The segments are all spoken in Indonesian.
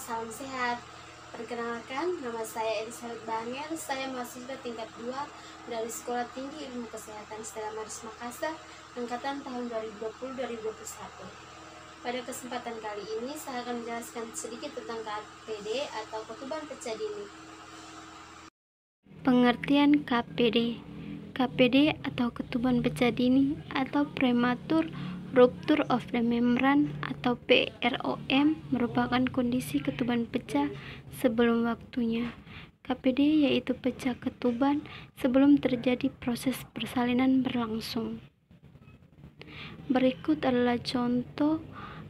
salam sehat. Perkenalkan, nama saya Elisabeth Banger. Saya mahasiswa tingkat 2 dari Sekolah Tinggi Ilmu Kesehatan Stella Maris Makassar, angkatan tahun 2020-2021. Pada kesempatan kali ini, saya akan menjelaskan sedikit tentang KPD atau ketuban pecah dini. Pengertian KPD. KPD atau ketuban pecah dini atau prematur rupture of the membrane atau PROM merupakan kondisi ketuban pecah sebelum waktunya. KPD yaitu pecah ketuban sebelum terjadi proses persalinan berlangsung. Berikut adalah contoh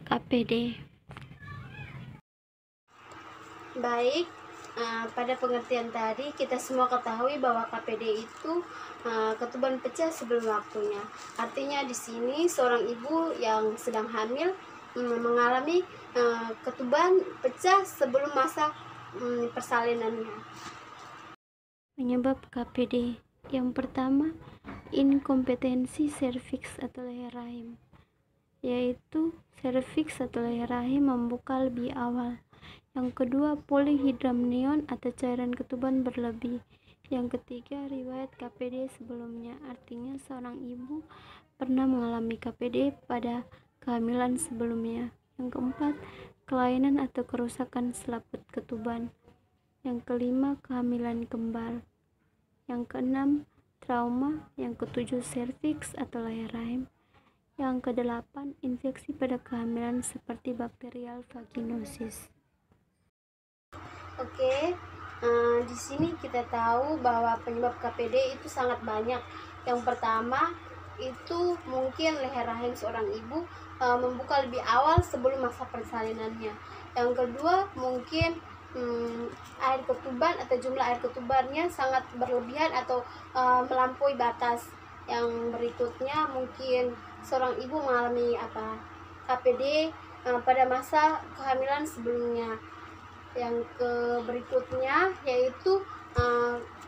KPD. Baik, pada pengertian tadi kita semua ketahui bahwa KPD itu ketuban pecah sebelum waktunya. Artinya di sini seorang ibu yang sedang hamil mengalami ketuban pecah sebelum masa persalinannya. Penyebab KPD yang pertama, inkompetensi serviks atau leher rahim, yaitu serviks atau leher rahim membuka lebih awal. Yang kedua, polihidramnion atau cairan ketuban berlebih. Yang ketiga, riwayat KPD sebelumnya, artinya seorang ibu pernah mengalami KPD pada kehamilan sebelumnya. Yang keempat, kelainan atau kerusakan selaput ketuban. Yang kelima, kehamilan kembar. Yang keenam, trauma. Yang ketujuh, serviks atau leher rahim. Yang kedelapan, infeksi pada kehamilan seperti bakterial vaginosis. Oke, di sini kita tahu bahwa penyebab KPD itu sangat banyak. Yang pertama itu mungkin leher rahim seorang ibu membuka lebih awal sebelum masa persalinannya. Yang kedua mungkin air ketuban atau jumlah air ketubannya sangat berlebihan atau melampaui batas. Yang berikutnya mungkin seorang ibu mengalami KPD pada masa kehamilan sebelumnya. Yang berikutnya yaitu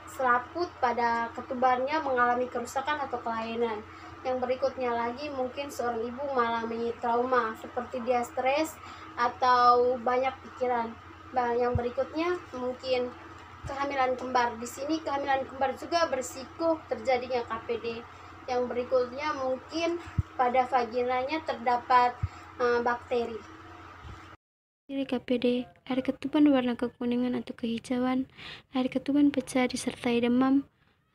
selaput pada ketubannya mengalami kerusakan atau kelainan. Yang berikutnya lagi mungkin seorang ibu mengalami trauma seperti dia stres atau banyak pikiran. Yang berikutnya mungkin kehamilan kembar. Di sini kehamilan kembar juga berisiko terjadinya KPD. Yang berikutnya mungkin pada vaginanya terdapat bakteri. Ciri KPD, air ketuban warna kekuningan atau kehijauan, air ketuban pecah disertai demam,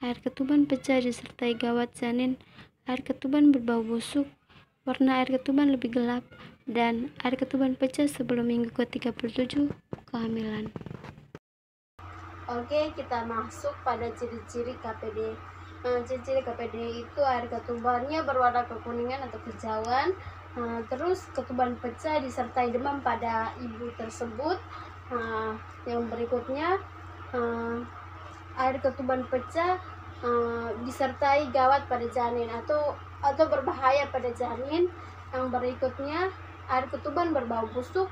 air ketuban pecah disertai gawat janin, air ketuban berbau busuk, warna air ketuban lebih gelap, dan air ketuban pecah sebelum minggu ke-37 kehamilan. Oke, kita masuk pada ciri-ciri KPD. Ciri-ciri KPD itu air ketubannya berwarna kekuningan atau kehijauan. Terus ketuban pecah disertai demam pada ibu tersebut. Yang berikutnya air ketuban pecah disertai gawat pada janin atau berbahaya pada janin. Yang berikutnya air ketuban berbau busuk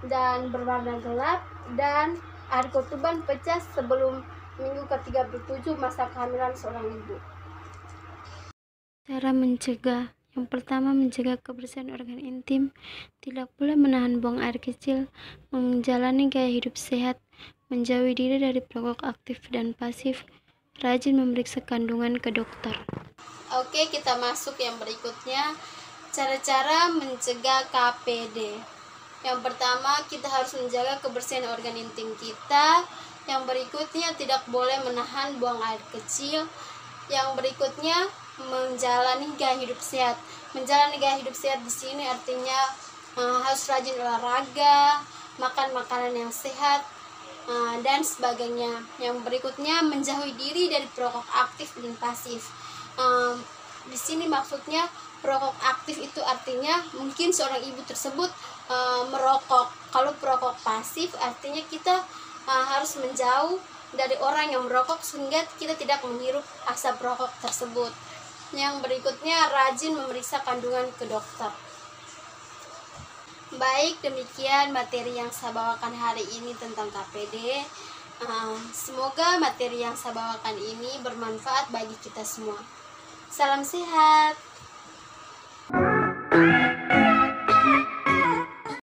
dan berwarna gelap, dan air ketuban pecah sebelum minggu ke-37 masa kehamilan seorang ibu. Cara mencegah. Yang pertama, mencegah kebersihan organ intim, tidak pula menahan buang air kecil, menjalani gaya hidup sehat, menjauhi diri dari perokok aktif dan pasif, rajin memeriksa kandungan ke dokter. Oke, kita masuk yang berikutnya, cara-cara mencegah KPD. Yang pertama, kita harus menjaga kebersihan organ intim kita. Yang berikutnya, tidak boleh menahan buang air kecil. Yang berikutnya, menjalani gaya hidup sehat. Menjalani gaya hidup sehat di sini artinya harus rajin olahraga, makan makanan yang sehat, dan sebagainya. Yang berikutnya, menjauhi diri dari perokok aktif dan pasif. Di sini maksudnya perokok aktif itu artinya mungkin seorang ibu tersebut merokok. Kalau perokok pasif artinya kita harus menjauh dari orang yang merokok sehingga kita tidak menghirup asap rokok tersebut. Yang berikutnya, rajin memeriksa kandungan ke dokter. Baik, demikian materi yang saya bawakan hari ini tentang KPD. Semoga materi yang saya bawakan ini bermanfaat bagi kita semua. Salam sehat.